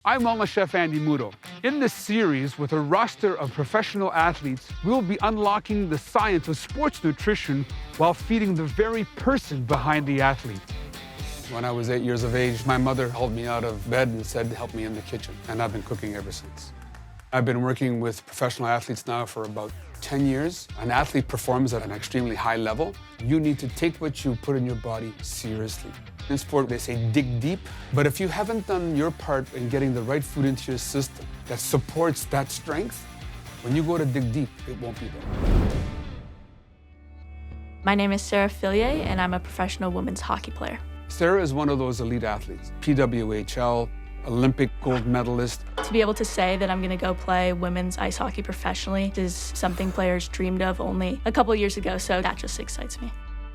I'm wellness chef Andy Muto. In this series, with a roster of professional athletes, we'll be unlocking the science of sports nutrition while feeding the very person behind the athlete. When I was 8 years of age, my mother hauled me out of bed and said, help me in the kitchen. And I've been cooking ever since. I've been working with professional athletes now for about 10 years. An athlete performs at an extremely high level. You need to take what you put in your body seriously. In sport, they say dig deep, but if you haven't done your part in getting the right food into your system that supports that strength, when you go to dig deep, it won't be there. My name is Sarah Fillier, and I'm a professional women's hockey player. Sarah is one of those elite athletes, PWHL, Olympic gold medalist. To be able to say that I'm going to go play women's ice hockey professionally is something players dreamed of only a couple years ago, so that just excites me.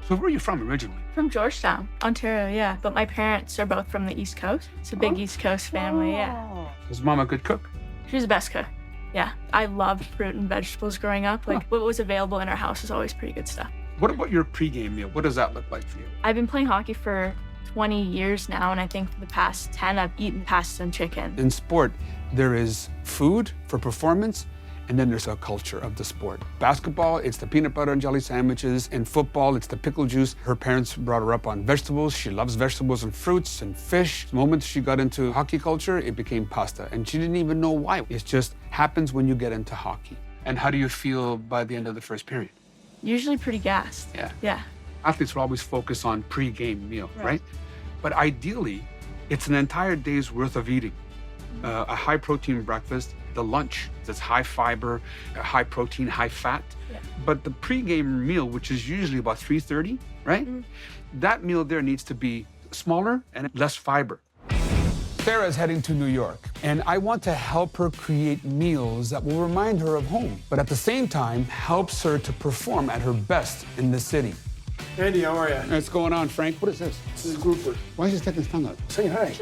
So where are you from originally? From Georgetown, Ontario, yeah. But my parents are both from the East Coast. It's a big East Coast family, yeah. Was Mom a good cook? She was the best cook, yeah. I loved fruit and vegetables growing up. Like, what was available in our house was always pretty good stuff. What about your pregame meal? What does that look like for you? I've been playing hockey for 20 years now, and I think for the past 10, I've eaten pasta and chicken. In sport, there is food for performance, and then there's a culture of the sport. Basketball, it's the peanut butter and jelly sandwiches. In football, it's the pickle juice. Her parents brought her up on vegetables. She loves vegetables and fruits and fish. The moment she got into hockey culture, it became pasta, and she didn't even know why. It just happens when you get into hockey. And how do you feel by the end of the first period? Usually pretty gassed. Yeah. Athletes will always focus on pre-game meal, right? But ideally, it's an entire day's worth of eating. A high protein breakfast, the lunch that's high fiber, high protein, high fat. Yeah. But the pre-game meal, which is usually about 3:30, right? That meal there needs to be smaller and less fiber. Sarah's heading to New York, and I want to help her create meals that will remind her of home, but at the same time, helps her to perform at her best in the city. Andy, how are you? What's going on, Frank? What is this? This is Grouper. Why is he sticking his tongue out? Say hi.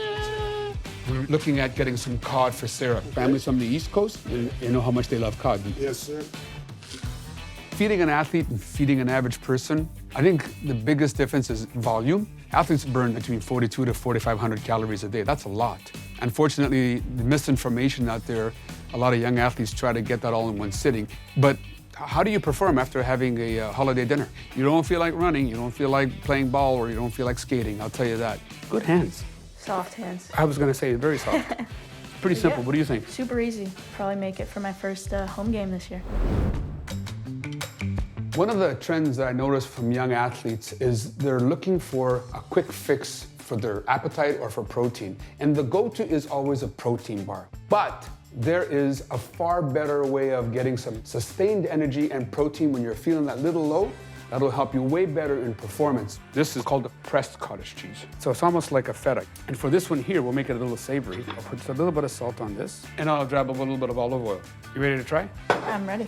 We're looking at getting some cod for Sarah. Families from the East Coast, and you know how much they love cod. Yes, sir. Feeding an athlete and feeding an average person, I think the biggest difference is volume. Athletes burn between 4,200 to 4,500 calories a day. That's a lot. Unfortunately, the misinformation out there, a lot of young athletes try to get that all in one sitting. But how do you perform after having a holiday dinner? You don't feel like running, you don't feel like playing ball, or you don't feel like skating, I'll tell you that. Good hands. Soft hands. I was gonna say very soft. Pretty simple, Yeah. What do you think? Super easy. Probably make it for my first home game this year. One of the trends that I notice from young athletes is they're looking for a quick fix for their appetite or for protein. And the go-to is always a protein bar. But there is a far better way of getting some sustained energy and protein when you're feeling that little low. That'll help you way better in performance. This is called pressed cottage cheese. So it's almost like a feta. And for this one here, we'll make it a little savory. I'll put just a little bit of salt on this, and I'll drop a little bit of olive oil. You ready to try? I'm ready.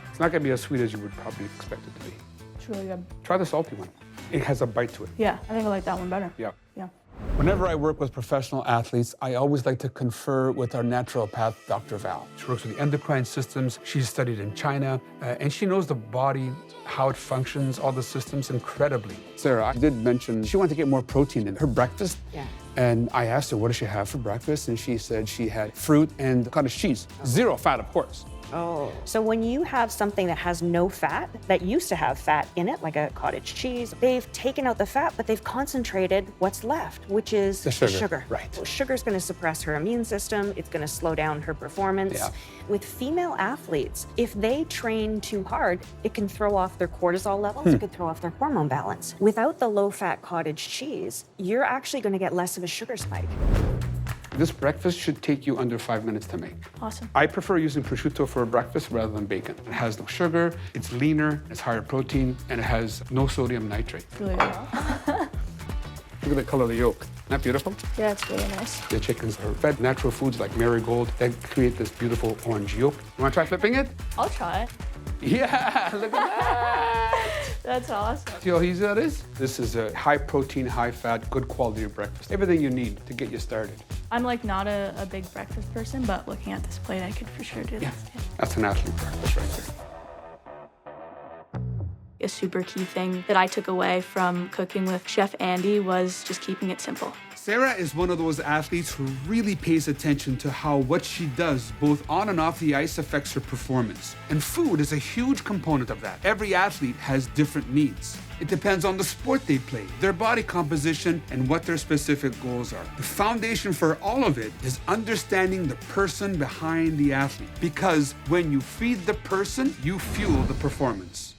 It's not gonna be as sweet as you would probably expect it to be. It's really good. Try the salty one. It has a bite to it. Yeah, I think I like that one better. Yeah. Yeah. Whenever I work with professional athletes, I always like to confer with our naturopath, Dr. Val. She works with the endocrine systems. She's studied in China, and she knows the body, how it functions, all the systems incredibly. Sarah, I did mention she wanted to get more protein in her breakfast. Yeah. And I asked her, what does she have for breakfast? And she said she had fruit and cottage cheese. Zero fat, of course. Oh. So when you have something that has no fat, that used to have fat in it, like a cottage cheese, they've taken out the fat, but they've concentrated what's left, which is the sugar. Right. Well, sugar's going to suppress her immune system. It's going to slow down her performance. Yeah. With female athletes, if they train too hard, it can throw off their cortisol levels. It could throw off their hormone balance. Without the low-fat cottage cheese, you're actually going to get less of a sugar spike. This breakfast should take you under 5 minutes to make. Awesome. I prefer using prosciutto for a breakfast rather than bacon. It has no sugar, it's leaner, it's higher protein, and it has no sodium nitrate. Really good. Look at the color of the yolk. Isn't that beautiful? Yeah, it's really nice. The chickens are fed natural foods like marigold that create this beautiful orange yolk. You want to try flipping it? I'll try it. Yeah, look at that. That's awesome. See how easy that is? This is a high protein, high fat, good quality breakfast. Everything you need to get you started. I'm like not a big breakfast person, but looking at this plate, I could for sure do Yeah, that. that's an athlete breakfast right there. A super key thing that I took away from cooking with Chef Andy was just keeping it simple. Sarah is one of those athletes who really pays attention to how what she does both on and off the ice affects her performance. And food is a huge component of that. Every athlete has different needs. It depends on the sport they play, their body composition, and what their specific goals are. The foundation for all of it is understanding the person behind the athlete. Because when you feed the person, you fuel the performance.